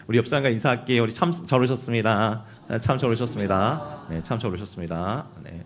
우리 옆 사람과 인사할게요. 우리 참 잘 오셨습니다. 참 잘 오셨습니다. 네, 참 잘 오셨습니다. 네.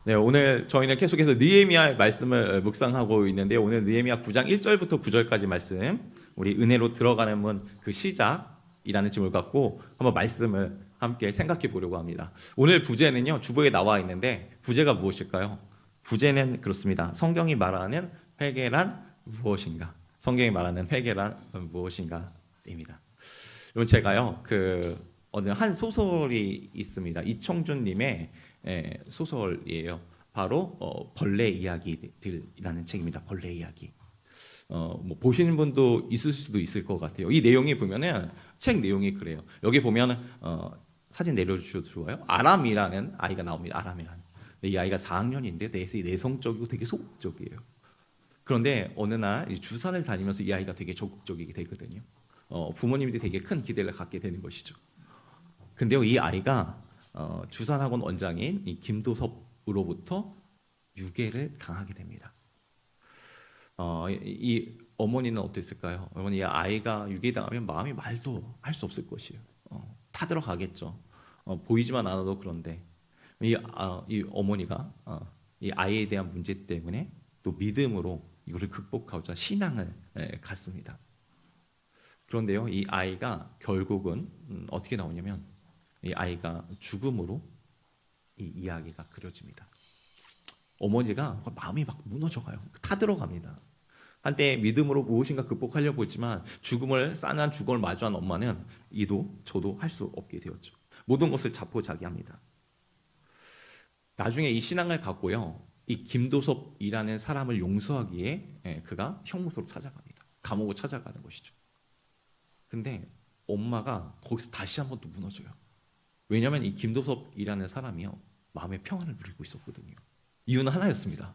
네, 오늘 저희는 계속해서 느헤미야의 말씀을 묵상하고 있는데 오늘 느헤미야 9장 1절부터 9절까지 말씀, 우리 은혜로 들어가는 문 그 시작이라는 제목을 갖고 한번 말씀을 함께 생각해 보려고 합니다. 오늘 부제는요, 주보에 나와 있는데 부제가 무엇일까요? 부제는 그렇습니다. 성경이 말하는 회개란 무엇인가? 성경이 말하는 회개란 무엇인가입니다. 여러분, 제가요 어느 한 소설이 있습니다. 이청준님의 소설이에요. 바로 벌레 이야기들이라는 책입니다. 벌레 이야기. 뭐 보시는 분도 있을 수도 있을 것 같아요. 이 내용이 보면은 책 내용이 그래요. 여기 보면 사진 내려주셔도 좋아요. 아람이라는 아이가 나옵니다. 아람이라는. 이 아이가 4학년인데 내성적이고 되게 소극적이에요. 그런데 어느 날 주산을 다니면서 이 아이가 되게 적극적이게 되거든요. 부모님들이 되게 큰 기대를 갖게 되는 것이죠. 근데요, 이 아이가 주산학원 원장인 이 김도섭으로부터 유괴를 당하게 됩니다. 이 어머니는 어땠을까요? 어머니, 이 아이가 유괴당하면 마음이 말도 할 수 없을 것이에요. 타 들어가겠죠. 보이지만 않아도. 그런데 이 어머니가 이 아이에 대한 문제 때문에 또 믿음으로 이거를 극복하고자 신앙을 갖습니다. 그런데요, 이 아이가 결국은 어떻게 나오냐면 이 아이가 죽음으로 이 이야기가 그려집니다. 어머니가 마음이 막 무너져가요. 타들어갑니다. 한때 믿음으로 무엇인가 극복하려고 했지만 싼한 죽음을 마주한 엄마는 이도 저도 할 수 없게 되었죠. 모든 것을 자포자기합니다. 나중에 이 신앙을 갖고요, 이 김도섭이라는 사람을 용서하기에 그가 형무소로 찾아갑니다. 감옥으로 찾아가는 것이죠. 근데 엄마가 거기서 다시 한번 또 무너져요. 왜냐하면 이 김도섭이라는 사람이요, 마음의 평안을 누리고 있었거든요. 이유는 하나였습니다.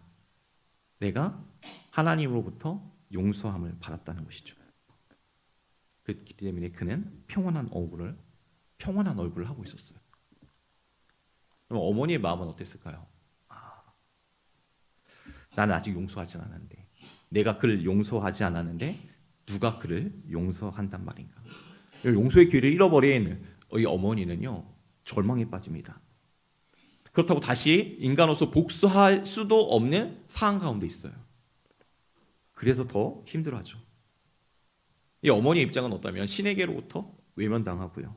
내가 하나님으로부터 용서함을 받았다는 것이죠. 그렇기 때문에 그는 평안한 얼굴을 하고 있었어요. 그럼 어머니의 마음은 어땠을까요? 나는 아직 용서하지 않았는데, 내가 그를 용서하지 않았는데 누가 그를 용서한단 말인가? 용서의 기회를 잃어버린 이 어머니는요, 절망에 빠집니다. 그렇다고 다시 인간으로서 복수할 수도 없는 상황 가운데 있어요. 그래서 더 힘들어하죠. 이 어머니의 입장은 어떠면 신에게로부터 외면당하고요,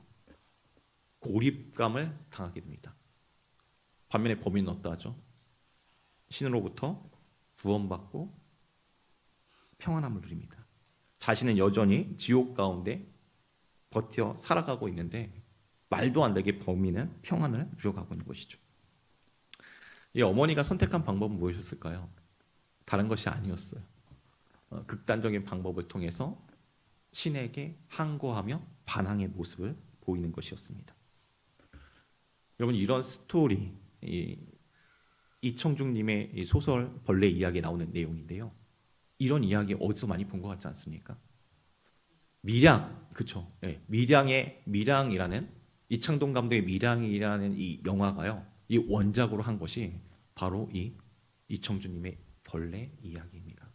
고립감을 당하게 됩니다. 반면에 범인은 어떠하죠? 신으로부터 구원받고 평안함을 누립니다. 자신은 여전히 지옥 가운데 버텨 살아가고 있는데 말도 안 되게 범인은 평안을 누려가고 있는 것이죠. 이 어머니가 선택한 방법은 무엇이었을까요? 다른 것이 아니었어요. 극단적인 방법을 통해서 신에게 항거하며 반항의 모습을 보이는 것이었습니다. 여러분, 이런 스토리, 이청중님의 이 소설 벌레 이야기에 나오는 내용인데요, 이런 이야기 어디서 많이 본 것 같지 않습니까? 밀양, 그렇죠? 네, 밀양이라는 이창동 감독의 밀양이라는 이 영화가요, 이 원작으로 한 것이 바로 이 이청준님의 벌레 이야기입니다.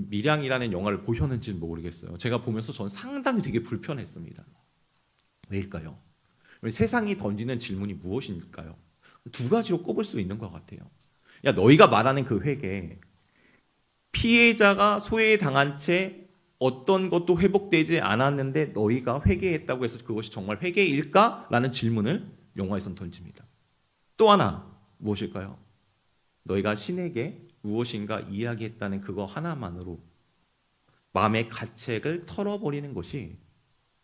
밀양이라는 영화를 보셨는지는 모르겠어요. 제가 보면서 저는 상당히 되게 불편했습니다. 왜일까요? 세상이 던지는 질문이 무엇일까요? 두 가지로 꼽을 수 있는 것 같아요. 야, 너희가 말하는 그 회개, 피해자가 소외당한 채 어떤 것도 회복되지 않았는데 너희가 회개했다고 해서 그것이 정말 회개일까? 라는 질문을 영화에선 던집니다. 또 하나 무엇일까요? 너희가 신에게 무엇인가 이야기했다는 그거 하나만으로 마음의 가책을 털어버리는 것이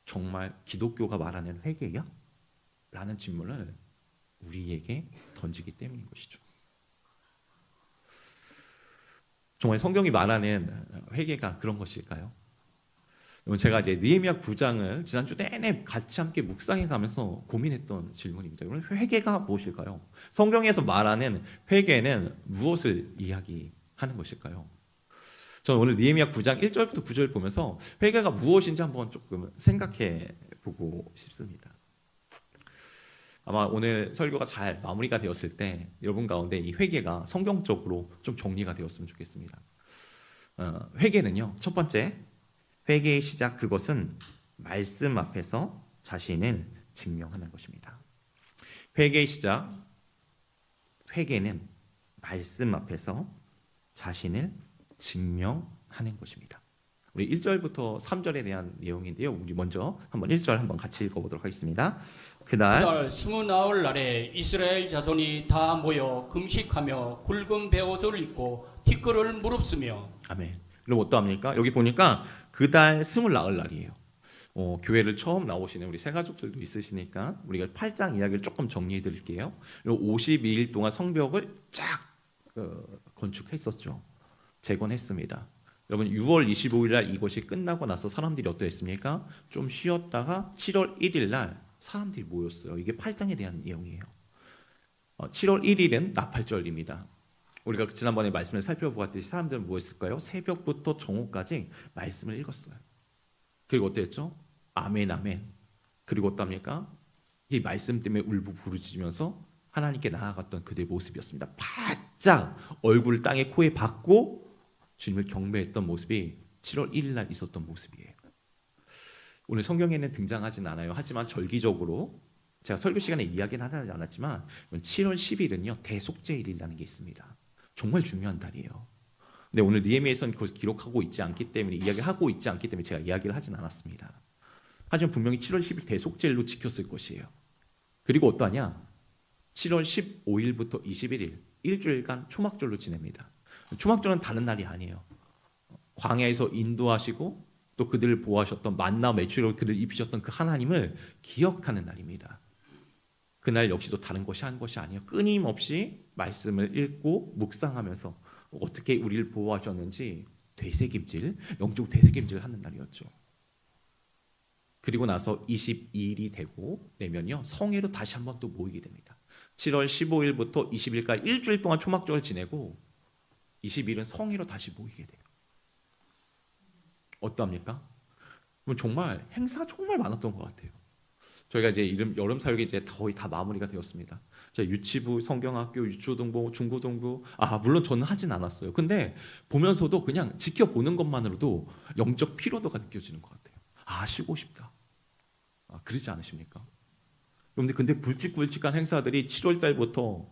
정말 기독교가 말하는 회개야? 라는 질문을 우리에게 던지기 때문인 것이죠. 정말 성경이 말하는 회개가 그런 것일까요? 제가 이제 느헤미야 9장을 지난주 내내 같이 함께 묵상해 가면서 고민했던 질문입니다. 회개가 무엇일까요? 성경에서 말하는 회개는 무엇을 이야기하는 것일까요? 저는 오늘 느헤미야 9장 1절부터 9절 보면서 회개가 무엇인지 한번 조금 생각해 보고 싶습니다. 아마 오늘 설교가 잘 마무리가 되었을 때 여러분 가운데 이 회개가 성경적으로 좀 정리가 되었으면 좋겠습니다. 회개는요, 첫 번째, 회개의 시작, 그것은 말씀 앞에서 자신을 증명하는 것입니다. 회개의 시작, 회개는 말씀 앞에서 자신을 증명하는 것입니다. 우리 1절부터 3절에 대한 내용인데요. 우리 먼저 한번 1절 한번 같이 읽어보도록 하겠습니다. 그날 스무나흘 날에 이스라엘 자손이 다 모여 금식하며 굵은 베옷을 입고 티끌을 무릅쓰며. 아멘. 그럼 어떠합니까? 여기 보니까 그달 24날이에요. 교회를 처음 나오시는 우리 새가족들도 있으시니까 우리가 8장 이야기를 조금 정리해 드릴게요. 52일 동안 성벽을 쫙 건축했었죠. 재건했습니다. 여러분 6월 25일 날 이것이 끝나고 나서 사람들이 어떠했습니까? 좀 쉬었다가 7월 1일 날 사람들이 모였어요. 이게 8장에 대한 내용이에요. 7월 1일은 나팔절입니다. 우리가 지난번에 말씀을 살펴보았듯이 사람들은 뭐 했을까요? 새벽부터 정오까지 말씀을 읽었어요. 그리고 어땠죠? 아멘 아멘. 그리고 어떻습니까? 이 말씀 때문에 울고 부르짖으면서 하나님께 나아갔던 그들의 모습이었습니다. 바짝 얼굴을 땅에 코에 박고 주님을 경배했던 모습이 7월 1일 날 있었던 모습이에요. 오늘 성경에는 등장하진 않아요. 하지만 절기적으로 제가 설교 시간에 이야기는 하지 않았지만 7월 10일은요 대속죄일이라는 게 있습니다. 정말 중요한 달이에요. 근데 오늘 느헤미야서는 그걸 기록하고 있지 않기 때문에 이야기하고 있지 않기 때문에 제가 이야기를 하진 않았습니다. 하지만 분명히 7월 10일 대속죄일로 지켰을 것이에요. 그리고 어떠하냐? 7월 15일부터 21일 일주일간 초막절로 지냅니다. 초막절은 다른 날이 아니에요. 광야에서 인도하시고 또 그들을 보호하셨던 만나 메추리로 그들을 입히셨던 그 하나님을 기억하는 날입니다. 그날 역시도 다른 것이 한 것이 아니에요. 끊임없이 말씀을 읽고 묵상하면서 어떻게 우리를 보호하셨는지 되새김질, 영적 되새김질을 하는 날이었죠. 그리고 나서 22일이 되고 내면요 성회로 다시 한번 또 모이게 됩니다. 7월 15일부터 20일까지 일주일 동안 초막절을 지내고 20일은 성회로 다시 모이게 돼요. 어떠합니까? 정말 행사가 정말 많았던 것 같아요. 저희가 이제 여름 사역이 이제 거의 다 마무리가 되었습니다. 유치부, 성경학교, 유초등부, 중고등부, 물론 저는 하진 않았어요. 근데 보면서도 그냥 지켜보는 것만으로도 영적 피로도가 느껴지는 것 같아요. 쉬고 싶다. 그러지 않으십니까? 여러분들 근데 굵직굵직한 행사들이 7월 달부터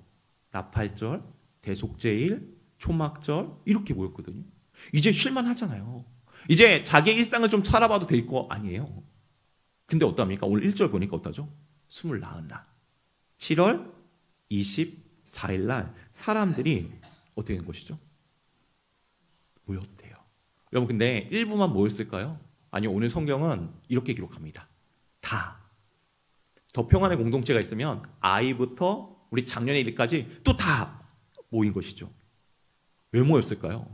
나팔절, 대속죄일, 초막절 이렇게 모였거든요. 이제 쉴만 하잖아요. 이제 자기의 일상을 좀 살아봐도 될 거 아니에요. 근데 어떠합니까? 오늘 1절 보니까 어떠죠? 29날 7월 24일 날 사람들이 어떻게 된 것이죠? 모였대요. 여러분 근데 일부만 모였을까요? 아니요, 오늘 성경은 이렇게 기록합니다. 더 평안의 공동체가 있으면 아이부터 우리 작년의 일까지 또 다 모인 것이죠. 왜 모였을까요?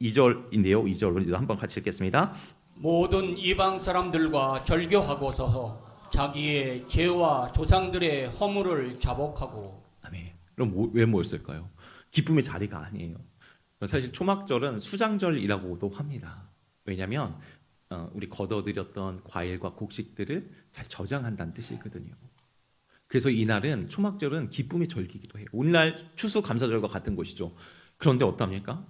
2절인데요. 2절로 한번 같이 읽겠습니다. 모든 이방 사람들과 절교하고서 자기의 죄와 조상들의 허물을 자복하고. 아멘. 그럼 왜 모였을까요? 기쁨의 자리가 아니에요. 사실 초막절은 수장절이라고도 합니다. 왜냐하면 우리 걷어들였던 과일과 곡식들을 잘 저장한다는 뜻이거든요. 그래서 이날은 초막절은 기쁨의 절기이기도 해요. 오늘날 추수감사절과 같은 것이죠. 그런데 어떻습니까?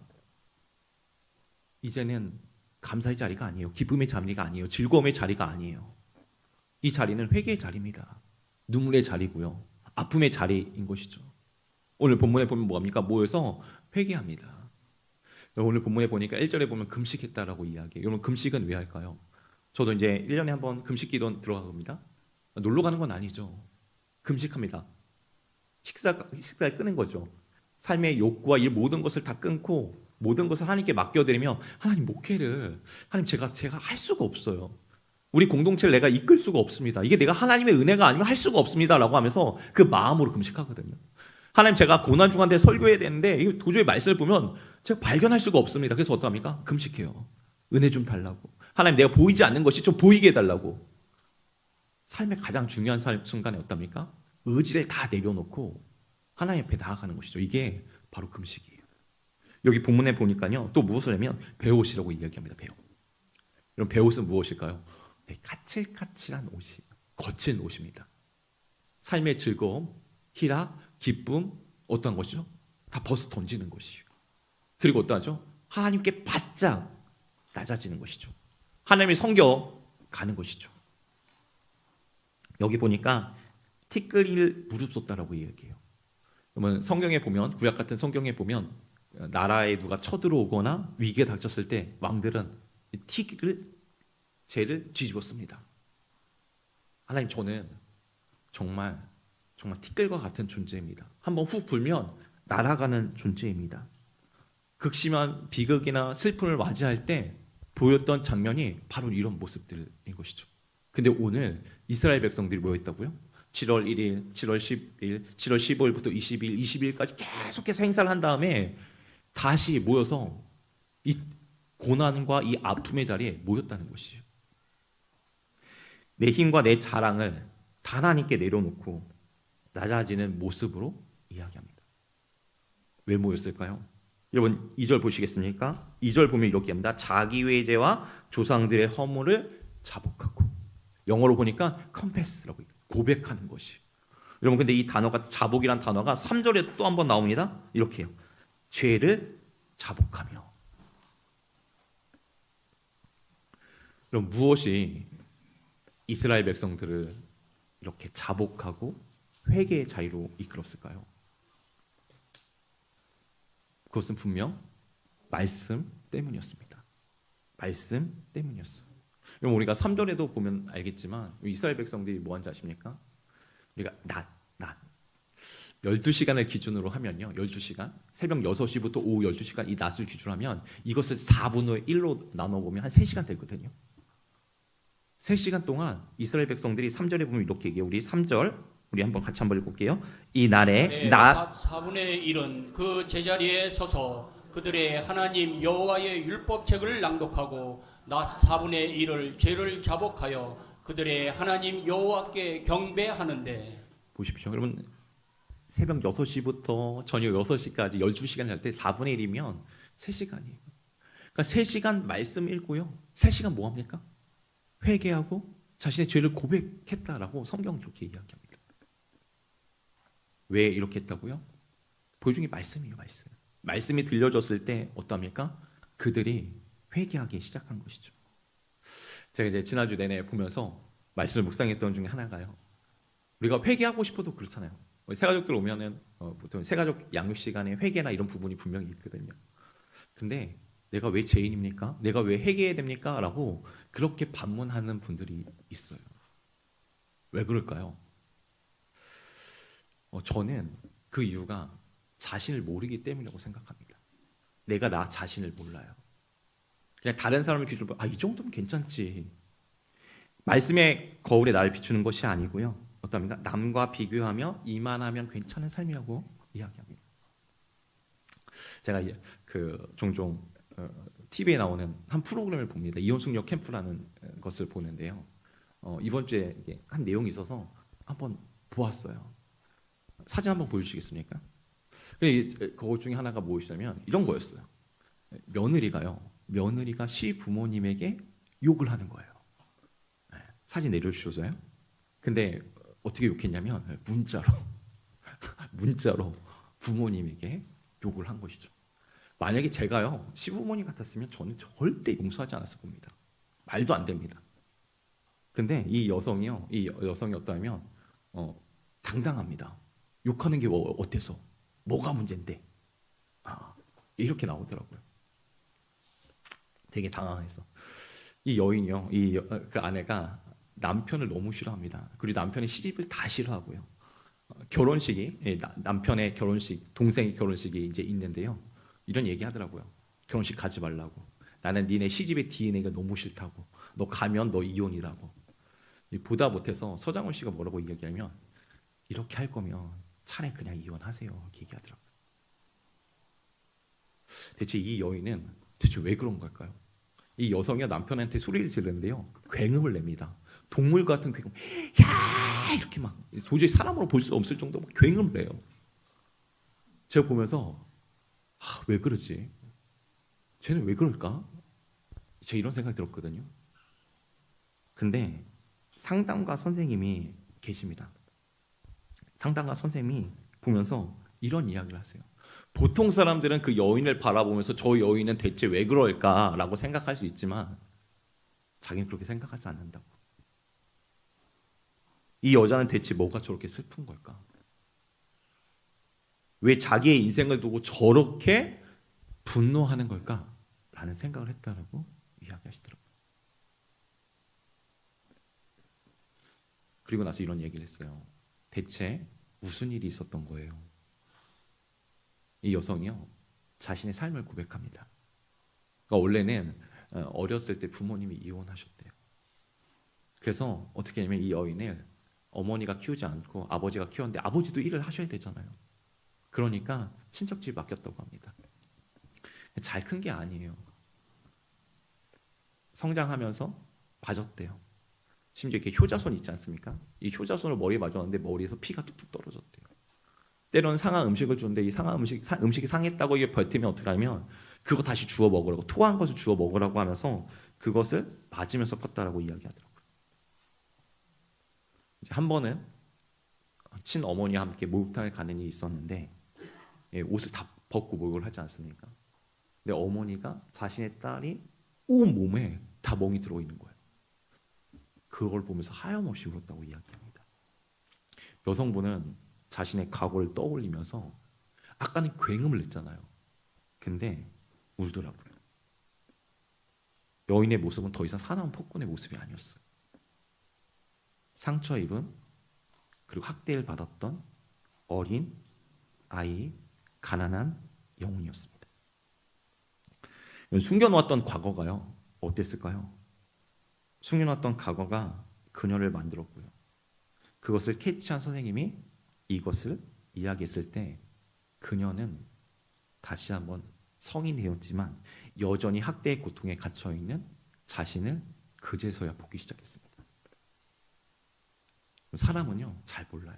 이제는 감사의 자리가 아니에요. 기쁨의 자리가 아니에요. 즐거움의 자리가 아니에요. 이 자리는 회개의 자리입니다. 눈물의 자리고요. 아픔의 자리인 것이죠. 오늘 본문에 보면 뭐합니까? 모여서 회개합니다. 오늘 본문에 보니까 1절에 보면 금식했다라고 이야기해요. 여러분 금식은 왜 할까요? 저도 이제 1년에 한 번 금식기도 들어갑니다. 놀러 가는 건 아니죠. 금식합니다. 식사를 끊는 거죠. 삶의 욕구와 이 모든 것을 다 끊고 모든 것을 하나님께 맡겨드리며 하나님 목회를 제가 할 수가 없어요. 우리 공동체를 내가 이끌 수가 없습니다. 이게 내가 하나님의 은혜가 아니면 할 수가 없습니다라고 하면서 그 마음으로 금식하거든요. 하나님 제가 고난 중한테 설교해야 되는데 이거 도저히 말씀을 보면 제가 발견할 수가 없습니다. 그래서 어떡합니까? 금식해요. 은혜 좀 달라고. 하나님 내가 보이지 않는 것이 좀 보이게 해달라고. 삶의 가장 중요한 순간에 어떡합니까? 의지를 다 내려놓고 하나님 앞에 나아가는 것이죠. 이게 바로 금식이에요. 여기 본문에 보니까요. 또 무엇을 하면 베옷이라고 이야기합니다. 베옷. 그럼 베옷은 무엇일까요? 까칠까칠한 옷이 거친 옷입니다. 삶의 즐거움, 희락, 기쁨 어떠한 것이죠? 다 벗어 던지는 것이에요. 그리고 어떠하죠? 하나님께 바짝 낮아지는 것이죠. 하나님이 섬겨 가는 것이죠. 여기 보니까 티끌을 무릎 쏟다라고 이야기해요. 그러면 성경에 보면, 구약 같은 성경에 보면 나라에 누가 쳐들어오거나 위기에 닥쳤을 때 왕들은 티끌을 죄를 뒤집었습니다. 하나님, 저는 정말 티끌과 같은 존재입니다. 한번 훅 불면 날아가는 존재입니다. 극심한 비극이나 슬픔을 맞이할 때 보였던 장면이 바로 이런 모습들인 것이죠. 근데 오늘 이스라엘 백성들이 모였다고요? 7월 1일, 7월 10일, 7월 15일부터 20일, 22일까지 계속해서 행사를 한 다음에 다시 모여서 이 고난과 이 아픔의 자리에 모였다는 것이죠. 내 힘과 내 자랑을 다 하나님께 내려놓고 낮아지는 모습으로 이야기합니다. 왜 모였을까요? 여러분 2절 보시겠습니까? 2절 보면 이렇게 합니다. 자기 외제와 조상들의 허물을 자복하고, 영어로 보니까 confess라고 고백하는 것이. 여러분 근데 이 단어가, 자복이란 단어가 3절에 또 한 번 나옵니다. 이렇게 해요. 죄를 자복하며. 그럼 무엇이 이스라엘 백성들을 이렇게 자복하고 회개의 자리로 이끌었을까요? 그것은 분명 말씀 때문이었습니다. 말씀 때문이었어요. 그럼 우리가 3절에도 보면 알겠지만 이스라엘 백성들이 뭐 한지 아십니까? 우리가 낮 12시간을 기준으로 하면요, 12시간, 새벽 6시부터 오후 12시간, 이 낮을 기준으로 하면 이것을 4분의 1로 나눠보면 한 3시간 되거든요. 3시간 동안 이스라엘 백성들이 3절에 보면 이렇게 얘기해요. 우리 3절 우리 한번 같이 한번 읽어볼게요. 이 날에 낮 4분의 1은 그 제자리에 서서 그들의 하나님 여호와의 율법책을 낭독하고 낮 4분의 1을 죄를 자복하여 그들의 하나님 여호와께 경배하는데. 보십시오. 여러분 새벽 6시부터 저녁 6시까지 12시간 할 때 4분의 1이면 3시간이에요. 그러니까 3시간 말씀 읽고요, 3시간 뭐 합니까? 회개하고 자신의 죄를 고백했다라고 성경은 이렇게 이야기합니다. 왜 이렇게 했다고요? 보여준 게 말씀이에요. 말씀이 들려졌을 때 어떠합니까? 그들이 회개하기 시작한 것이죠. 제가 이제 지난주 내내 보면서 말씀을 묵상했던 중에 하나가요, 우리가 회개하고 싶어도 그렇잖아요. 새가족들 오면은 보통 새가족 양육 시간에 회개나 이런 부분이 분명히 있거든요. 근데 내가 왜 죄인입니까? 내가 왜 회개해야 됩니까? 라고 그렇게 반문하는 분들이 있어요. 왜 그럴까요? 저는 그 이유가 자신을 모르기 때문이라고 생각합니다. 내가 나 자신을 몰라요. 그냥 다른 사람을 기준으로 이 정도면 괜찮지. 말씀의 거울에 나를 비추는 것이 아니고요, 어떻습니까? 남과 비교하며 이만하면 괜찮은 삶이라고 이야기합니다. 제가 종종 TV에 나오는 한 프로그램을 봅니다. 이혼숙녀 캠프라는 것을 보는데요. 이번 주에 한 내용이 있어서 한번 보았어요. 사진 한번 보여주시겠습니까? 그것 중에 하나가 무엇이냐면 이런 거였어요. 며느리가 시부모님에게 욕을 하는 거예요. 사진 내려주셔서요. 근데 어떻게 욕했냐면 문자로 부모님에게 욕을 한 것이죠. 만약에 제가요 시부모님 같았으면 저는 절대 용서하지 않았을 겁니다. 말도 안 됩니다. 근데 이 여성이 어떠하면 당당합니다. 욕하는 게 어때서? 뭐가 문제인데? 이렇게 나오더라고요. 되게 당황해서. 이 여인이요, 그 아내가 남편을 너무 싫어합니다. 그리고 남편의 시집을 다 싫어하고요. 결혼식이, 남편의 결혼식, 동생의 결혼식이 이제 있는데요, 이런 얘기 하더라고요. 결혼식 가지 말라고. 나는 니네 시집의 DNA가 너무 싫다고. 너 가면 너 이혼이라고. 보다 못해서 서장훈 씨가 뭐라고 이야기하면, 이렇게 할 거면 차라리 그냥 이혼하세요, 이렇게 얘기하더라고요. 대체 이 여인은 대체 왜 그런 걸까요? 이 여성이 남편한테 소리를 지르는데요, 굉음을 냅니다. 동물 같은 굉음, 야 이렇게 막 도저히 사람으로 볼 수 없을 정도로 굉음을 내요. 제가 보면서 왜 그러지? 쟤는 왜 그럴까? 제가 이런 생각이 들었거든요. 근데 상담가 선생님이 계십니다. 상담가 선생님이 보면서 이런 이야기를 하세요. 보통 사람들은 그 여인을 바라보면서 저 여인은 대체 왜 그럴까라고 생각할 수 있지만 자기는 그렇게 생각하지 않는다고. 이 여자는 대체 뭐가 저렇게 슬픈 걸까? 왜 자기의 인생을 두고 저렇게 분노하는 걸까? 라는 생각을 했다라고 이야기하시더라고요. 그리고 나서 이런 얘기를 했어요. 대체 무슨 일이 있었던 거예요? 이 여성이요, 자신의 삶을 고백합니다. 그러니까 원래는 어렸을 때 부모님이 이혼하셨대요. 그래서 어떻게 하냐면 이 여인을 어머니가 키우지 않고 아버지가 키웠는데 아버지도 일을 하셔야 되잖아요. 그러니까 친척집에 맡겼다고 합니다. 잘 큰 게 아니에요. 성장하면서 봐줬대요. 심지어 이렇게 효자손 있지 않습니까? 이 효자손을 머리에 맞았는데 머리에서 피가 뚝뚝 떨어졌대요. 때로는 상한 음식을 주는데 이 상한 음식이 상했다고 이게 버티면 어떻게 하면 그거 다시 주워 먹으라고, 토한 것을 주워 먹으라고 하면서 그것을 맞으면서 컸다라고 이야기하더라고요. 이제 한 번은 친어머니와 함께 목욕탕을 가는 일이 있었는데 옷을 다 벗고 목욕을 하지 않습니까? 근데 어머니가 자신의 딸이 온 몸에 다 멍이 들어있는 거예요. 그걸 보면서 하염없이 울었다고 이야기합니다. 여성분은 자신의 과거를 떠올리면서 아까는 굉음을 냈잖아요. 근데 울더라고요. 여인의 모습은 더 이상 사나운 폭군의 모습이 아니었어요. 상처 입은, 그리고 학대를 받았던 어린 아이, 가난한 영혼이었습니다. 숨겨놓았던 과거가요, 어땠을까요? 숨겨놨던 과거가 그녀를 만들었고요. 그것을 캐치한 선생님이 이것을 이야기했을 때 그녀는 다시 한번 성인이 되었지만 여전히 학대의 고통에 갇혀있는 자신을 그제서야 보기 시작했습니다. 사람은요, 잘 몰라요.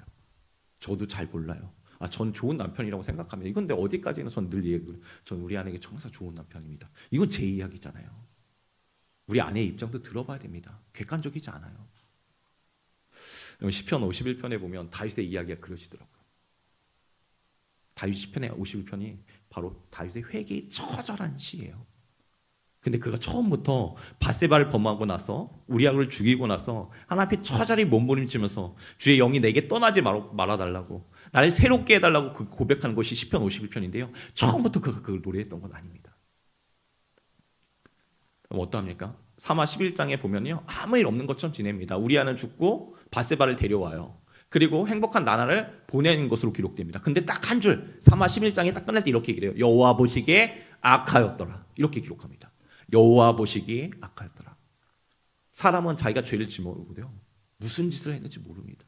저도 잘 몰라요. 전 좋은 남편이라고 생각합니다. 이건 근데 어디까지는 전 늘 얘기해요. 전 우리 아내에게 정말 좋은 남편입니다. 이건 제 이야기잖아요. 우리 아내의 입장도 들어봐야 됩니다. 객관적이지 않아요. 시편 51편에 보면 다윗의 이야기가 그려지더라고요. 다윗 시편의 51편이 바로 다윗의 회개의 처절한 시예요. 근데 그가 처음부터 밧세바를 범하고 나서 우리아를 죽이고 나서 하나님 앞에 처절히 몸부림치면서 주의 영이 내게 떠나지 말아달라고, 나를 새롭게 해달라고 그 고백하는 것이 시편 51편인데요. 처음부터 그가 그걸 노래했던 건 아닙니다. 그럼 어떠합니까? 사마 11장에 보면요, 아무 일 없는 것처럼 지냅니다. 우리아는 죽고 밧세바를 데려와요. 그리고 행복한 나날을 보내는 것으로 기록됩니다. 근데 딱 한 줄, 사마 11장에 딱 끝날 때 이렇게 얘기해요. 여호와 보시기에 악하였더라. 이렇게 기록합니다. 여호와 보시기에 악하였더라. 사람은 자기가 죄를 지모르고요, 무슨 짓을 했는지 모릅니다.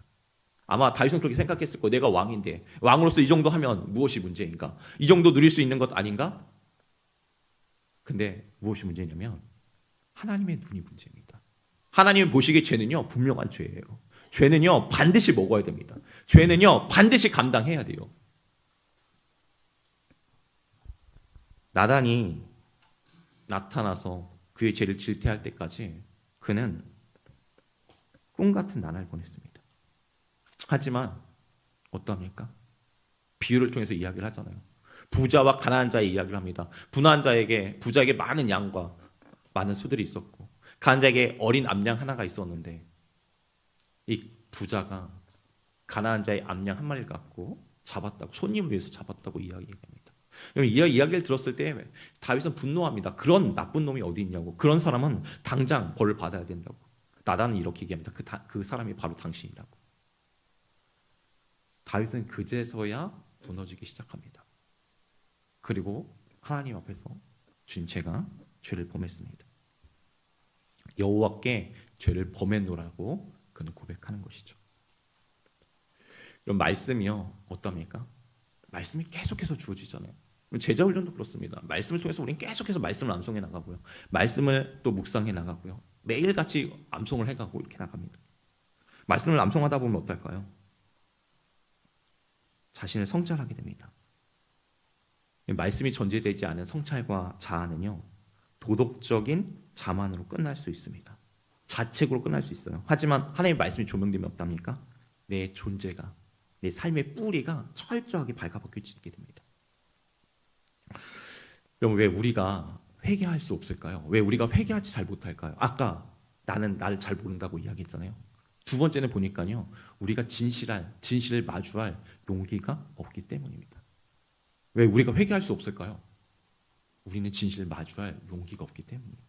아마 다윗은 그렇게 생각했을 거예요. 내가 왕인데 왕으로서 이 정도 하면 무엇이 문제인가? 이 정도 누릴 수 있는 것 아닌가? 근데 무엇이 문제냐면 하나님의 눈이 문제입니다. 하나님이 보시기에 죄는요, 분명한 죄예요. 죄는요, 반드시 먹어야 됩니다. 죄는요, 반드시 감당해야 돼요. 나단이 나타나서 그의 죄를 질퇴할 때까지 그는 꿈 같은 나날을 보냈습니다. 하지만 어떠합니까? 비유를 통해서 이야기를 하잖아요. 부자와 가난한 자의 이야기를 합니다. 부자에게 많은 양과 많은 소들이 있었고 가난한 자에게 어린 암양 하나가 있었는데 이 부자가 가난한 자의 암양 한 마리를 갖고 잡았다고, 손님을 위해서 잡았다고 이야기합니다. 이 이야기를 들었을 때 다윗은 분노합니다. 그런 나쁜 놈이 어디 있냐고. 그런 사람은 당장 벌을 받아야 된다고. 나단은 이렇게 얘기합니다. 그 사람이 바로 당신이라고. 다윗은 그제서야 무너지기 시작합니다. 그리고 하나님 앞에서 주님, 제가 죄를 범했습니다. 여호와께 죄를 범했노라고 그는 고백하는 것이죠. 그럼 말씀이요, 어떠합니까? 말씀이 계속해서 주어지잖아요. 제자 훈련도 그렇습니다. 말씀을 통해서 우리는 계속해서 말씀을 암송해 나가고요, 말씀을 또 묵상해 나가고요, 매일같이 암송을 해가고 이렇게 나갑니다. 말씀을 암송하다 보면 어떨까요? 자신을 성찰하게 됩니다. 말씀이 전제되지 않은 성찰과 자아는요, 도덕적인 자만으로 끝날 수 있습니다. 자책으로 끝날 수 있어요. 하지만 하나님의 말씀이 조명되면 어떻습니까? 내 존재가, 내 삶의 뿌리가 철저하게 발가벗겨지게 됩니다. 여러분 왜 우리가 회개할 수 없을까요? 왜 우리가 회개하지 잘 못할까요? 아까 나는 나를 잘 모른다고 이야기했잖아요. 두 번째는 보니까요, 우리가 진실을 마주할 용기가 없기 때문입니다. 왜 우리가 회개할 수 없을까요? 우리는 진실을 마주할 용기가 없기 때문입니다.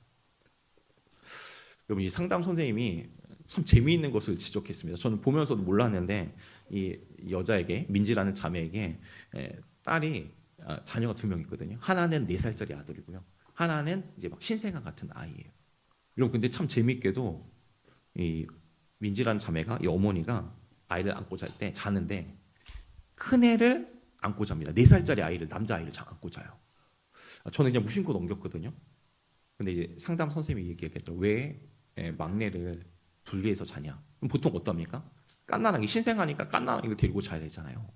여러분 이 상담 선생님이 참 재미있는 것을 지적했습니다. 저는 보면서도 몰랐는데 이 여자에게, 민지라는 자매에게 자녀가 2명 있거든요. 하나는 4살짜리 아들이고요. 하나는 이제 막 신생아 같은 아이예요. 여러분 근데 참 재미있게도 이 민지라는 자매가, 이 어머니가 아이를 안고 잘 때 자는데 큰 애를 안고 잡니다. 4살짜리 아이를, 남자 아이를 안고 자요. 저는 그냥 무심코 넘겼거든요. 근데 이제 상담 선생님이 얘기했겠죠. 왜 막내를 분리해서 자냐? 그럼 보통 어떻습니까? 갓난아기, 신생아니까 갓난아기를 데리고 자야 되잖아요.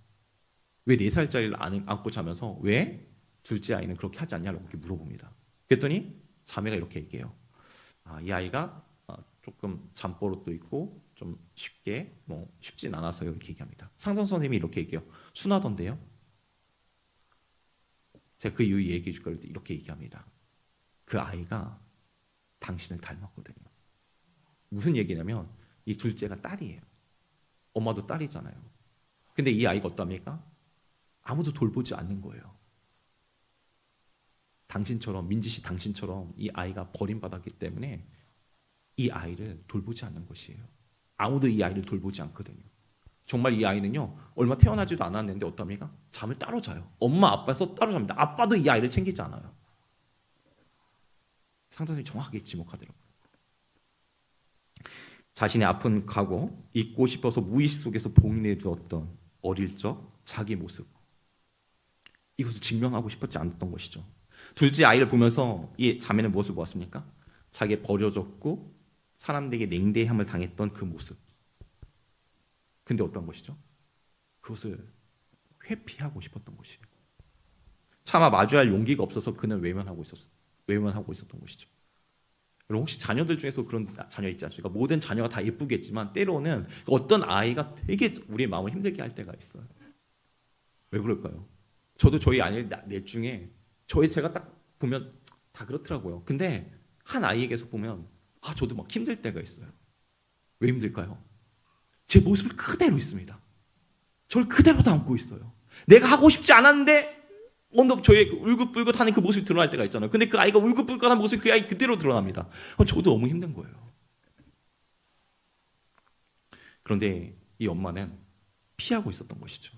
왜 4살짜리를 안고 자면서 왜 둘째 아이는 그렇게 하지 않냐고 이렇게 물어봅니다. 그랬더니 자매가 이렇게 얘기해요. 이 아이가 조금 잠버릇도 있고 좀 쉽진 않아서요, 이렇게 얘기합니다. 상담 선생님이 이렇게 얘기해요. 순하던데요? 제가 그 이유 얘기해 줄 거를 이렇게 얘기합니다. 그 아이가 당신을 닮았거든요. 무슨 얘기냐면 이 둘째가 딸이에요. 엄마도 딸이잖아요. 근데 이 아이가 어떻습니까? 아무도 돌보지 않는 거예요. 당신처럼, 민지 씨 당신처럼 이 아이가 버림받았기 때문에 이 아이를 돌보지 않는 것이에요. 아무도 이 아이를 돌보지 않거든요. 정말 이 아이는요, 얼마 태어나지도 않았는데 어떻습니까? 잠을 따로 자요. 엄마 아빠에서 따로 잡니다. 아빠도 이 아이를 챙기지 않아요. 상담이 정확하게 지목하더라고요. 자신의 아픈 과거, 잊고 싶어서 무의식 속에서 봉인해 두었던 어릴 적 자기 모습, 이것을 증명하고 싶었지 않았던 것이죠. 둘째 아이를 보면서 이 자매는 무엇을 보았습니까? 자기의 버려졌고 사람들에게 냉대함을 당했던 그 모습. 근데 어떤 것이죠? 그것을 회피하고 싶었던 것이에요. 차마 마주할 용기가 없어서 그는 외면하고 있었던 것이죠. 여러분 혹시 자녀들 중에서 그런 자녀 있지 않습니까? 모든 자녀가 다 예쁘겠지만 때로는 어떤 아이가 되게 우리의 마음을 힘들게 할 때가 있어요. 왜 그럴까요? 저도 저희 아이 넷 중에 제가 딱 보면 다 그렇더라고요. 근데 한 아이에게서 보면 저도 막 힘들 때가 있어요. 왜 힘들까요? 제 모습을 그대로 있습니다. 저를 그대로 담고 있어요. 내가 하고 싶지 않았는데 저의 울긋불긋하는 그 모습이 드러날 때가 있잖아요. 근데 그 아이가 울긋불긋한 모습이 그 아이 그대로 드러납니다. 저도 너무 힘든 거예요. 그런데 이 엄마는 피하고 있었던 것이죠.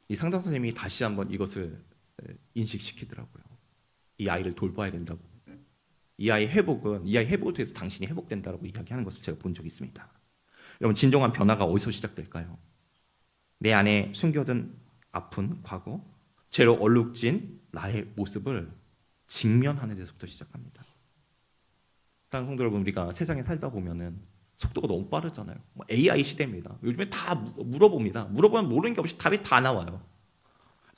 이 상담 선생님이 다시 한번 이것을 인식시키더라고요. 이 아이를 돌봐야 된다고. 이 아이의 회복을 통해서 당신이 회복된다고 이야기하는 것을 제가 본 적이 있습니다. 여러분 진정한 변화가 어디서 시작될까요? 내 안에 숨겨둔 아픈 과거, 죄로 얼룩진 나의 모습을 직면하는 데서부터 시작합니다. 사랑하는 성도 여러분, 우리가 세상에 살다 보면은 속도가 너무 빠르잖아요. AI 시대입니다. 요즘에 다 물어봅니다. 물어보면 모르는 게 없이 답이 다 나와요.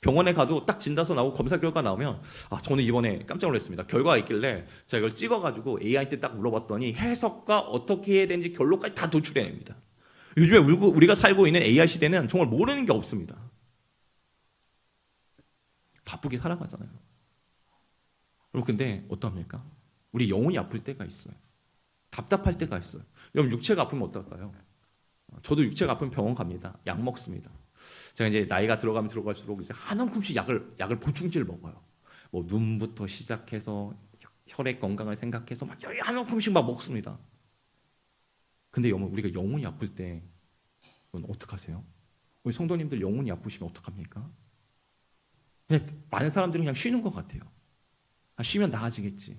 병원에 가도 딱 진단서 나오고 검사 결과 나오면 저는 이번에 깜짝 놀랐습니다. 결과가 있길래 제가 이걸 찍어가지고 AI한테 딱 물어봤더니 해석과 어떻게 해야 되는지 결론까지 다 도출해냅니다. 요즘에 우리가 살고 있는 AI 시대는 정말 모르는 게 없습니다. 바쁘게 살아가잖아요. 여러분 근데 어떡합니까? 우리 영혼이 아플 때가 있어요. 답답할 때가 있어요. 여러분 육체가 아프면 어떨까요? 저도 육체가 아프면 병원 갑니다. 약 먹습니다. 제가 이제 나이가 들어가면 들어갈수록 이제 한 움큼씩 약을 보충제를 먹어요. 뭐 눈부터 시작해서 혈액 건강을 생각해서 막 한 움큼씩 막 먹습니다. 근데 우리가 영혼이 아플 때 어떡하세요? 우리 성도님들 영혼이 아프시면 어떡합니까? 그냥 많은 사람들은 그냥 쉬는 것 같아요. 쉬면 나아지겠지.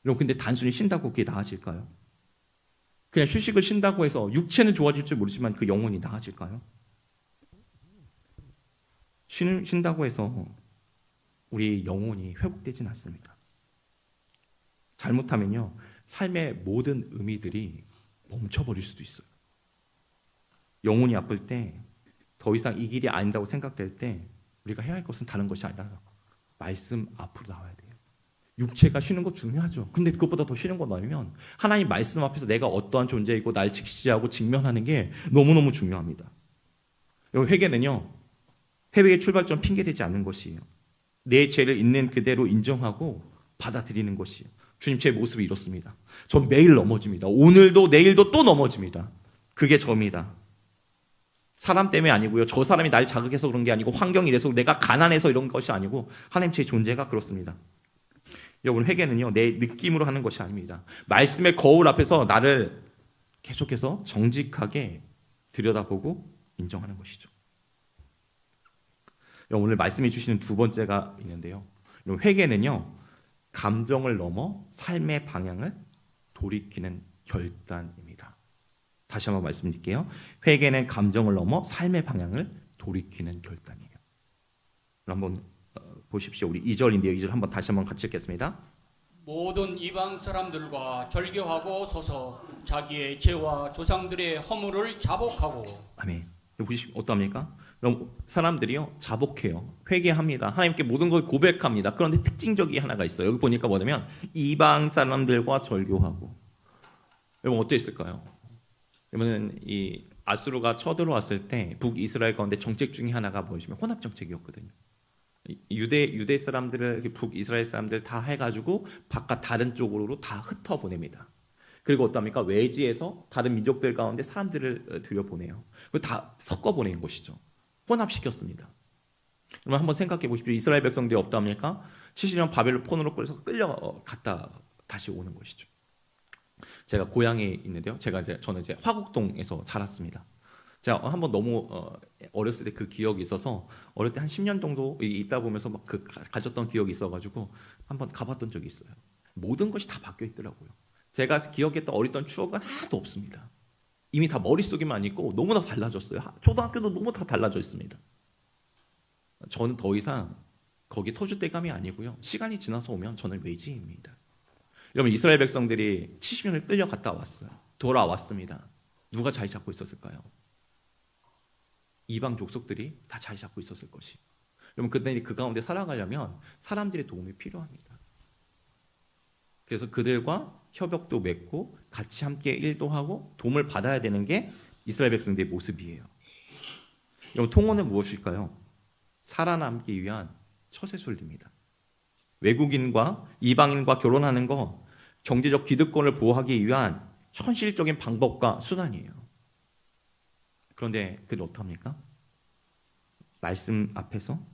여러분 근데 단순히 쉰다고 그게 나아질까요? 그냥 휴식을 쉰다고 해서 육체는 좋아질 줄 모르지만 그 영혼이 나아질까요? 쉰다고 해서 우리 영혼이 회복되진 않습니다. 잘못하면요, 삶의 모든 의미들이 멈춰버릴 수도 있어요. 영혼이 아플 때, 더 이상 이 길이 아닌다고 생각될 때 우리가 해야 할 것은 다른 것이 아니라 말씀 앞으로 나와야 돼요. 육체가 쉬는 거 중요하죠. 근데 그것보다 더 쉬는 거 뭐냐면 하나님 말씀 앞에서 내가 어떠한 존재이고 날 직시하고 직면하는 게 너무너무 중요합니다. 여러분 회개는요, 회개의 출발점 핑계대지 않는 것이에요. 내 죄를 있는 그대로 인정하고 받아들이는 것이에요. 주님, 제 모습이 이렇습니다. 전 매일 넘어집니다. 오늘도 내일도 또 넘어집니다. 그게 저입니다. 사람 때문에 아니고요. 저 사람이 날 자극해서 그런 게 아니고 환경이 이래서 내가 가난해서 이런 것이 아니고 하나님 제 존재가 그렇습니다. 여러분, 회개는요, 내 느낌으로 하는 것이 아닙니다. 말씀의 거울 앞에서 나를 계속해서 정직하게 들여다보고 인정하는 것이죠. 오늘 말씀해 주시는 두 번째가 있는데요. 회개는요, 감정을 넘어 삶의 방향을 돌이키는 결단입니다. 다시 한번 말씀드릴게요. 회개는 감정을 넘어 삶의 방향을 돌이키는 결단이에요. 한번 보십시오. 우리 2절인데요. 2절 한번 다시 한번 같이 읽겠습니다. 모든 이방 사람들과 절교하고 서서 자기의 죄와 조상들의 허물을 자복하고. 아멘. 보시면 어떠합니까? 그럼 사람들이요, 자복해요. 회개합니다. 하나님께 모든 걸 고백합니다. 그런데 특징적이 하나가 있어요. 여기 보니까 뭐냐면 이방 사람들과 절교하고. 여러분, 어땠을까요? 여러분, 이 아수르가 쳐들어왔을 때 북이스라엘 가운데 정책 중에 하나가 뭐냐면 혼합 정책이었거든요. 유대 사람들을, 북이스라엘 사람들 다 해가지고 바깥 다른 쪽으로 다 흩어 보냅니다. 그리고 어떠합니까? 외지에서 다른 민족들 가운데 사람들을 들여보내요. 그리고 다 섞어 보내는 것이죠. 혼합시켰습니다. 그러면 한번 생각해 보십시오. 이스라엘 백성들이 어떠합니까? 70년 바벨론 폰으로 끌려갔다 다시 오는 것이죠. 제가 고향에 있는데요. 저는 이제 화곡동에서 자랐습니다. 제가 한번 너무 어렸을 때 그 기억이 있어서 어릴 때 한 10년 정도 있다 보면서 막 가졌던 기억이 있어가지고 한번 가봤던 적이 있어요. 모든 것이 다 바뀌어 있더라고요. 제가 기억했던 어리던 추억은 하나도 없습니다. 이미 다 머릿속에만 있고 너무나 달라졌어요. 초등학교도 너무 다 달라져 있습니다. 저는 더 이상 거기 터줏대감이 아니고요. 시간이 지나서 오면 저는 외지입니다. 여러분, 이스라엘 백성들이 70년을 끌려갔다 왔어요. 돌아왔습니다. 누가 자리 잡고 있었을까요? 이방 족속들이 다 자리 잡고 있었을 것이. 여러분, 그때 그 가운데 살아가려면 사람들의 도움이 필요합니다. 그래서 그들과 협약도 맺고 같이 함께 일도 하고 도움을 받아야 되는 게 이스라엘 백성들의 모습이에요. 여러분, 통혼은 무엇일까요? 살아남기 위한 처세술입니다. 외국인과 이방인과 결혼하는 거 경제적 기득권을 보호하기 위한 현실적인 방법과 수단이에요. 그런데 그들 어떡합니까? 말씀 앞에서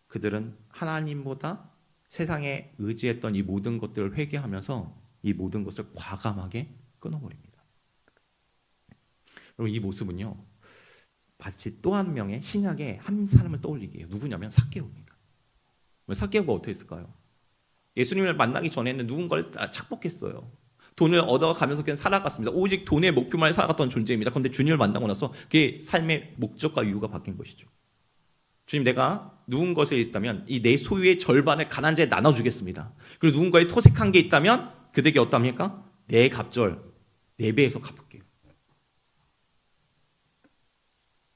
그들은 하나님보다 세상에 의지했던 이 모든 것들을 회개하면서 이 모든 것을 과감하게 끊어버립니다. 그럼 이 모습은요, 마치 또 한 명의 신약의 한 사람을 떠올리게 해요. 누구냐면 삭개오입니다. 삭개오가 어떻게 했을까요? 예수님을 만나기 전에는 누군가를 착복했어요. 돈을 얻어가면서 그냥 살아갔습니다. 오직 돈의 목표만 살아갔던 존재입니다. 그런데 주님을 만나고 나서 그게 삶의 목적과 이유가 바뀐 것이죠. 주님, 내가 누군 것에 있다면 이 내 소유의 절반을 가난한 자에 나눠주겠습니다. 그리고 누군가에 토색한 게 있다면 그들에게 어떠합니까? 내 갑절 4배에서 갚을게요.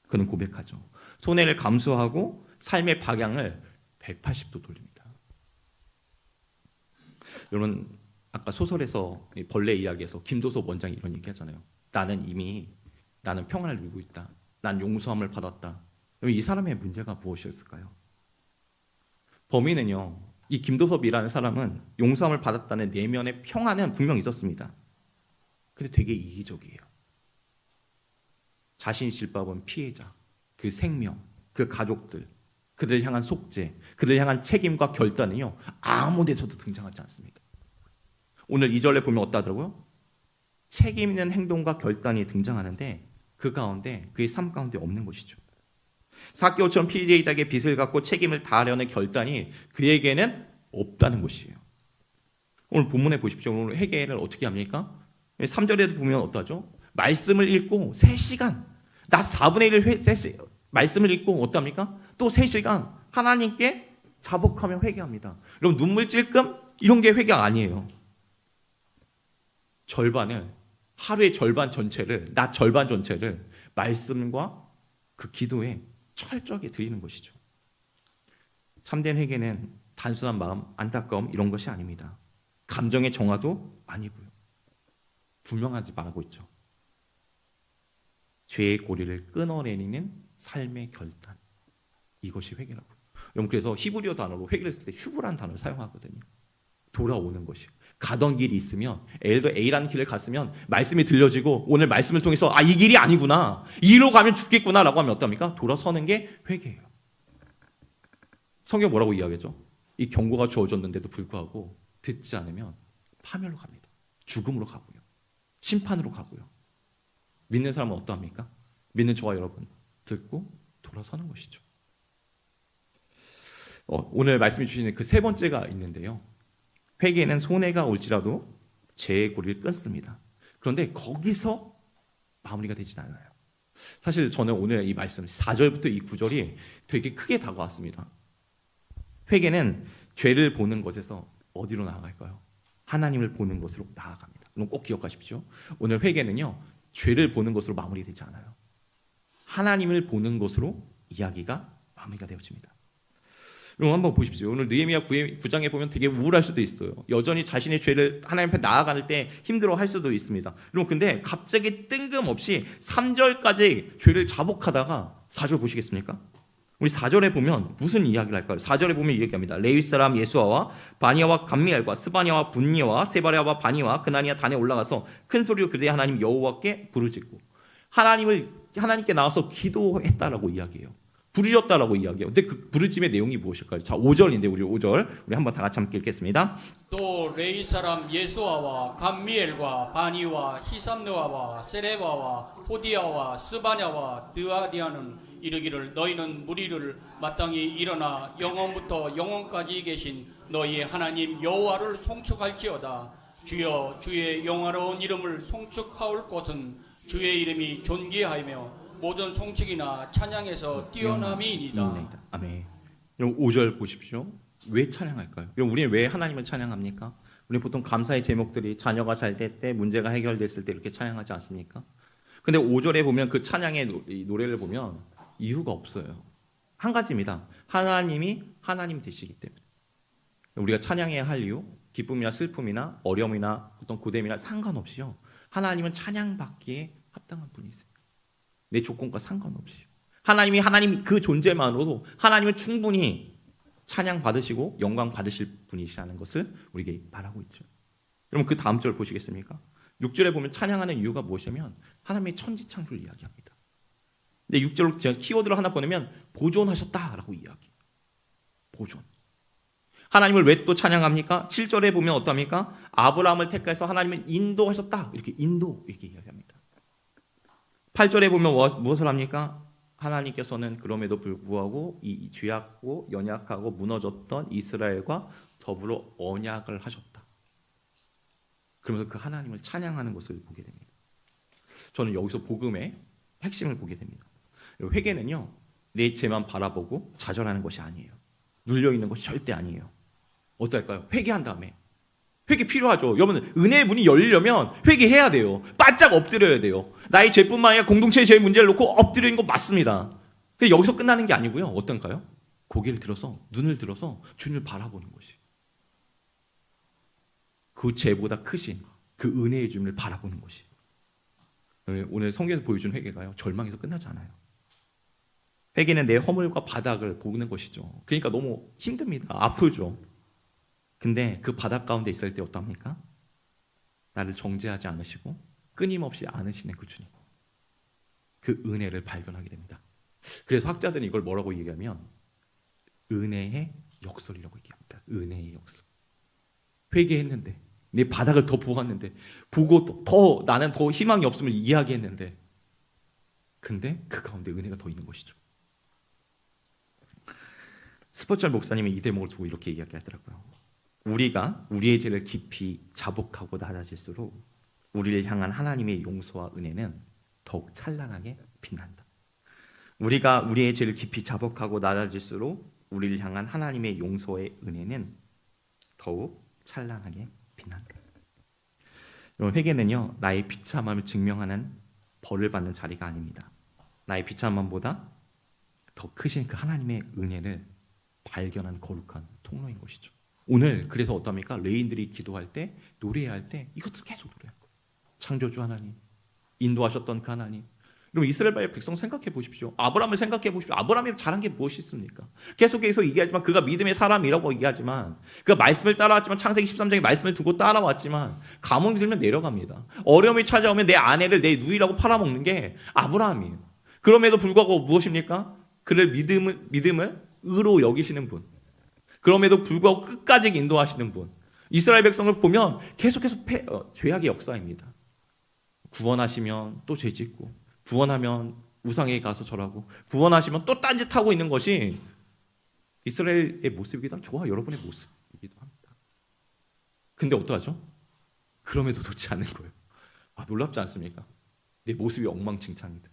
그는 고백하죠. 손해를 감수하고 삶의 방향을 180도 돌립니다. 여러분, 아까 소설에서 벌레 이야기에서 김도섭 원장이 이런 얘기 하잖아요. 나는 평안을 누리고 있다. 난 용서함을 받았다. 이 사람의 문제가 무엇이었을까요? 범인은요, 이 김도섭이라는 사람은 용서함을 받았다는 내면의 평안은 분명 있었습니다. 근데 되게 이기적이에요. 자신이 질밥은 피해자, 그 생명, 그 가족들, 그들 향한 속죄, 그들 향한 책임과 결단은요, 아무 데서도 등장하지 않습니다. 오늘 2절에 보면 어떠하더라고요? 책임 있는 행동과 결단이 등장하는데 그 가운데, 그의 삶 가운데 없는 것이죠. 삭개오처럼 피해자에게 빚을 갚고 책임을 다하려는 결단이 그에게는 없다는 것이에요. 오늘 본문에 보십시오. 오늘 회개를 어떻게 합니까? 3절에도 보면 어떠하죠? 말씀을 읽고 3시간, 낮 4분의 1을 말씀을 읽고 어떠합니까? 또 3시간 하나님께 자복하며 회개합니다. 여러분, 눈물 찔끔 이런 게 회개가 아니에요. 하루의 절반 전체를, 낮 절반 전체를 말씀과 그 기도에 철저하게 드리는 것이죠. 참된 회개는 단순한 마음, 안타까움 이런 것이 아닙니다. 감정의 정화도 아니고요. 분명하지 말고 있죠. 죄의 고리를 끊어내리는 삶의 결단. 이것이 회개라고. 여러분 그래서 히브리어 단어로 회개를 했을 때 슈브라는 단어를 사용하거든요. 돌아오는 것이요. 가던 길이 있으면 A라는 길을 갔으면 말씀이 들려지고 오늘 말씀을 통해서 이 길이 아니구나. 이로 가면 죽겠구나라고 하면 어떡합니까? 돌아서는 게 회개예요. 성경 뭐라고 이야기하죠? 이 경고가 주어졌는데도 불구하고 듣지 않으면 파멸로 갑니다. 죽음으로 가고요. 심판으로 가고요. 믿는 사람은 어떠합니까? 믿는 저와 여러분 듣고 돌아서는 것이죠. 오늘 말씀해 주시는 그 세 번째가 있는데요. 회개는 손해가 올지라도 죄의 고리를 끊습니다. 그런데 거기서 마무리가 되진 않아요. 사실 저는 오늘 이 말씀 4절부터 이 9절이 되게 크게 다가왔습니다. 회개는 죄를 보는 것에서 어디로 나아갈까요? 하나님을 보는 것으로 나아갑니다. 이건 꼭 기억하십시오. 오늘 회개는요, 죄를 보는 것으로 마무리되지 않아요. 하나님을 보는 것으로 이야기가 마무리가 되어집니다. 여러분 한번 보십시오. 오늘 느헤미야 9장에 보면 되게 우울할 수도 있어요. 여전히 자신의 죄를 하나님 앞에 나아갈 때 힘들어할 수도 있습니다. 여러분 근데 갑자기 뜬금없이 3절까지 죄를 자복하다가 4절 보시겠습니까? 우리 4절에 보면 무슨 이야기를 할까요? 4절에 보면 이야기합니다. 레위 사람 예수아와 바니아와 감미엘과 스바냐와 분니와 세바랴와 바니와 그나니아 단에 올라가서 큰 소리로 그들의 하나님 여호와께 부르짖고 하나님께 나와서 기도했다라고 이야기해요. 부르짖었다라고 이야기해요. 근데 그 부르짖음의 내용이 무엇일까요? 자, 5절인데 우리 5절 우리 한번 다 같이 함께 읽겠습니다. 또 레이 사람 예수아와 감미엘과 바니와 히삼느아와 세레바와 호디아와 스바냐와 드아리아는 이르기를 너희는 무리를 마땅히 일어나 영원부터 영원까지 계신 너희 하나님 여호와를 송축할지어다. 주여 주의 영화로운 이름을 송축하올 곳은 주의 이름이 존귀하며 모든 송축이나 찬양에서 뛰어남이니이다. 아멘. 여러분 5절 보십시오. 왜 찬양할까요? 여러분 우리는 왜 하나님을 찬양합니까? 우리 보통 감사의 제목들이 자녀가 잘 될 때, 문제가 해결됐을 때 이렇게 찬양하지 않습니까? 근데 5절에 보면 그 찬양의 노래를 보면 이유가 없어요. 한 가지입니다. 하나님이 하나님 되시기 때문에. 우리가 찬양해야 할 이유, 기쁨이나 슬픔이나 어려움이나 어떤 고됨이나 상관없이요. 하나님은 찬양받기에 합당한 분이세요. 내 조건과 상관없이 하나님 그 존재만으로도 하나님은 충분히 찬양 받으시고 영광 받으실 분이시라는 것을 우리에게 말하고 있죠. 여러분 그 다음 절 보시겠습니까? 6절에 보면 찬양하는 이유가 무엇이냐면 하나님의 천지창조를 이야기합니다. 근데 6절로 제가 키워드를 하나 보내면 보존하셨다라고 이야기. 보존. 하나님을 왜 또 찬양합니까? 7절에 보면 어떠합니까? 아브라함을 택해서 하나님은 인도하셨다. 이렇게 이야기합니다. 8절에 보면 무엇을 합니까? 하나님께서는 그럼에도 불구하고 이 죄악고 연약하고 무너졌던 이스라엘과 더불어 언약을 하셨다. 그러면서 그 하나님을 찬양하는 것을 보게 됩니다. 저는 여기서 복음의 핵심을 보게 됩니다. 회개는요, 내 죄만 바라보고 좌절하는 것이 아니에요. 눌려있는 것이 절대 아니에요. 어떨까요? 회개한 다음에 회개 필요하죠. 여러분 은혜의 문이 열리려면 회개해야 돼요. 바짝 엎드려야 돼요. 나의 죄뿐만 아니라 공동체의 죄의 문제를 놓고 엎드리는 거 맞습니다. 근데 여기서 끝나는 게 아니고요. 어떤가요? 고개를 들어서 눈을 들어서 주님을 바라보는 것이. 그 죄보다 크신 그 은혜의 주님을 바라보는 것이. 오늘 성경에서 보여준 회개가요. 절망에서 끝나지 않아요. 회개는 내 허물과 바닥을 보는 것이죠. 그러니까 너무 힘듭니다. 아프죠. 근데 그 바닥 가운데 있을 때 어떡합니까? 나를 정죄하지 않으시고 끊임없이 안으시는 그 주님. 그 은혜를 발견하게 됩니다. 그래서 학자들은 이걸 뭐라고 얘기하면 은혜의 역설이라고 얘기합니다. 은혜의 역설. 회개했는데 내 바닥을 더 보았는데 보고 더 나는 더 희망이 없음을 이야기했는데 근데 그 가운데 은혜가 더 있는 것이죠. 스포츠알 목사님이 이 대목을 두고 이렇게 이야기하더라고요. 우리가 우리의 죄를 깊이 자복하고 낮아질수록 우리를 향한 하나님의 용서와 은혜는 더욱 찬란하게 빛난다. 우리가 우리의 죄를 깊이 자복하고 낮아질수록 우리를 향한 하나님의 용서의 은혜는 더욱 찬란하게 빛난다. 여러분 회개는요 나의 비참함을 증명하는 벌을 받는 자리가 아닙니다. 나의 비참함보다 더 크신 그 하나님의 은혜를 발견한 거룩한 통로인 것이죠. 오늘 그래서 어떠합니까? 레인들이 기도할 때 노래할 때 이것들 계속 노래할 거예요. 창조주 하나님, 인도하셨던 그 하나님, 그럼 이스라엘 백성 생각해 보십시오. 아브라함을 생각해 보십시오. 아브라함이 잘한 게 무엇이 있습니까? 계속해서 얘기하지만 그가 믿음의 사람이라고 얘기하지만 그가 말씀을 따라왔지만 창세기 13장의 말씀을 두고 따라왔지만 가뭄이 들면 내려갑니다. 어려움이 찾아오면 내 아내를 내 누이라고 팔아먹는 게 아브라함이에요. 그럼에도 불구하고 무엇입니까? 그를 믿음을 의로 여기시는 분. 그럼에도 불구하고 끝까지 인도하시는 분. 이스라엘 백성을 보면 계속해서 죄악의 역사입니다. 구원하시면 또 죄짓고 구원하면 우상에게 가서 절하고 구원하시면 또 딴짓하고 있는 것이 이스라엘의 모습이기도 하고 저와 여러분의 모습이기도 합니다. 근데 어떡하죠? 그럼에도 좋지 않은 거예요. 놀랍지 않습니까? 내 모습이 엉망진창이다.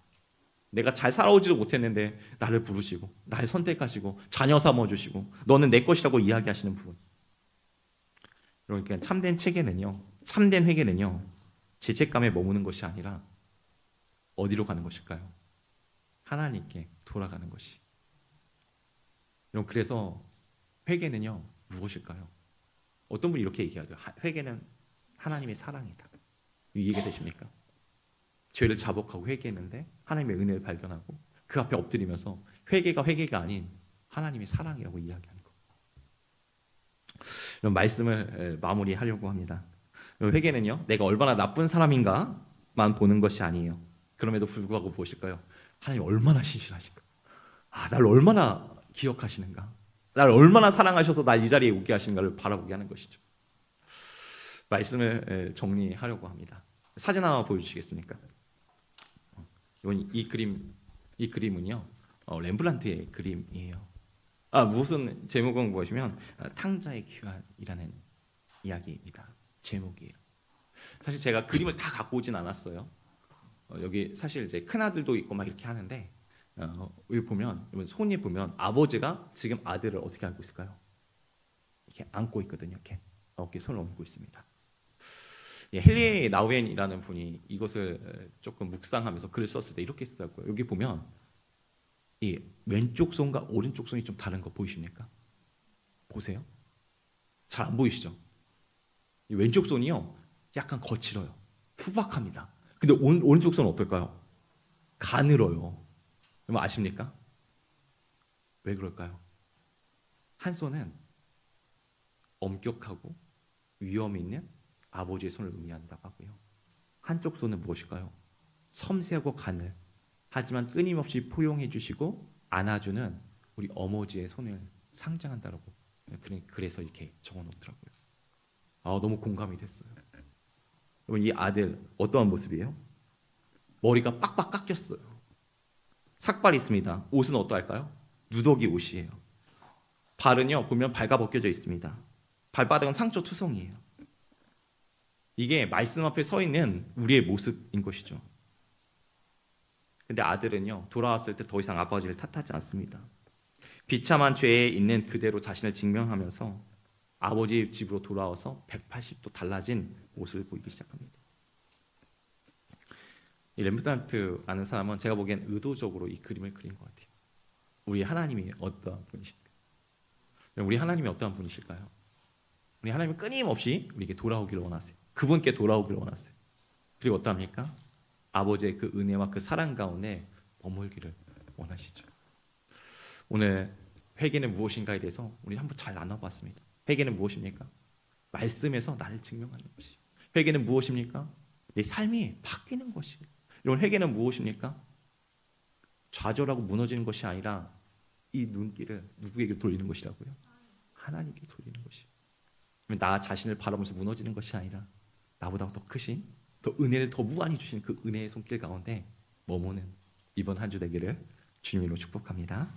내가 잘 살아오지도 못했는데 나를 부르시고 나를 선택하시고 자녀 삼아주시고 너는 내 것이라고 이야기하시는 부분. 그러니까 참된 회개는요 죄책감에 머무는 것이 아니라 어디로 가는 것일까요? 하나님께 돌아가는 것이. 여러분, 그래서 회개는요 무엇일까요? 어떤 분이 이렇게 얘기하죠. 회개는 하나님의 사랑이다. 이해가 되십니까? 죄를 자복하고 회개했는데 하나님의 은혜를 발견하고 그 앞에 엎드리면서 회개가 아닌 하나님의 사랑이라고 이야기하는 것. 이런 말씀을 마무리하려고 합니다. 회개는요 내가 얼마나 나쁜 사람인가만 보는 것이 아니에요. 그럼에도 불구하고 무엇일까요? 하나님 얼마나 신실하신가? 나를 얼마나 기억하시는가? 나를 얼마나 사랑하셔서 날 이 자리에 오게 하시는가를 바라보게 하는 것이죠. 말씀을 정리하려고 합니다. 사진 하나 보여주시겠습니까? 이 그림은요 렘브란트의 그림이에요. 무슨 제목은 무엇이면 탕자의 귀환이라는 이야기입니다. 제목이에요. 사실 제가 그림을 다 갖고 오진 않았어요. 여기 사실 이제 큰 아들도 있고 막 이렇게 하는데 여기 보면 손에 보면 아버지가 지금 아들을 어떻게 안고 있을까요? 이렇게 안고 있거든요. 이렇게 어깨에 손을 얹고 있습니다. 헨리 나우엔이라는 분이 이것을 조금 묵상하면서 글을 썼을 때 이렇게 쓰더라고요. 여기 보면 이 왼쪽 손과 오른쪽 손이 좀 다른 거 보이십니까? 보세요. 잘 안 보이시죠? 이 왼쪽 손이요 약간 거칠어요. 투박합니다. 근데 오른쪽 손은 어떨까요? 가늘어요. 여러분 아십니까? 왜 그럴까요? 한 손은 엄격하고 위험 있는 아버지의 손을 의미한다고 하고요. 한쪽 손은 무엇일까요? 섬세하고 가늘 하지만 끊임없이 포용해 주시고 안아주는 우리 어머니의 손을 상징한다라고 그래서 이렇게 적어놓더라고요. 너무 공감이 됐어요. 이 아들 어떠한 모습이에요? 머리가 빡빡 깎였어요. 삭발이 있습니다. 옷은 어떠할까요? 누더기 옷이에요. 발은요 보면 발가벗겨져 있습니다. 발바닥은 상처 투성이에요. 이게 말씀 앞에 서 있는 우리의 모습인 것이죠. 근데 아들은요 돌아왔을 때 더 이상 아버지를 탓하지 않습니다. 비참한 죄에 있는 그대로 자신을 증명하면서 아버지 집으로 돌아와서 180도 달라진 모습을 보이기 시작합니다. 이 렘브란트 아는 사람은 제가 보기엔 의도적으로 이 그림을 그린 것 같아요. 우리 하나님이 어떠한 분이실까요? 우리 하나님이 어떠한 분이실까요? 우리 하나님은 끊임없이 우리에게 돌아오기를 원하세요. 그분께 돌아오기를 원하세요. 그리고 어떠합니까? 아버지의 그 은혜와 그 사랑 가운데 머물기를 원하시죠. 오늘 회개는 무엇인가에 대해서 우리 한번 잘 나눠봤습니다. 회개는 무엇입니까? 말씀에서 나를 증명하는 것이. 회개는 무엇입니까? 내 삶이 바뀌는 것이. 이런 회개는 무엇입니까? 좌절하고 무너지는 것이 아니라 이 눈길을 누구에게 돌리는 것이라고요? 하나님께 돌리는 것이. 나 자신을 바라보면서 무너지는 것이 아니라 나보다 더 크신, 더 은혜를 더 무한히 주신 그 은혜의 손길 가운데 머무는 이번 한 주 되기를 주님으로 축복합니다.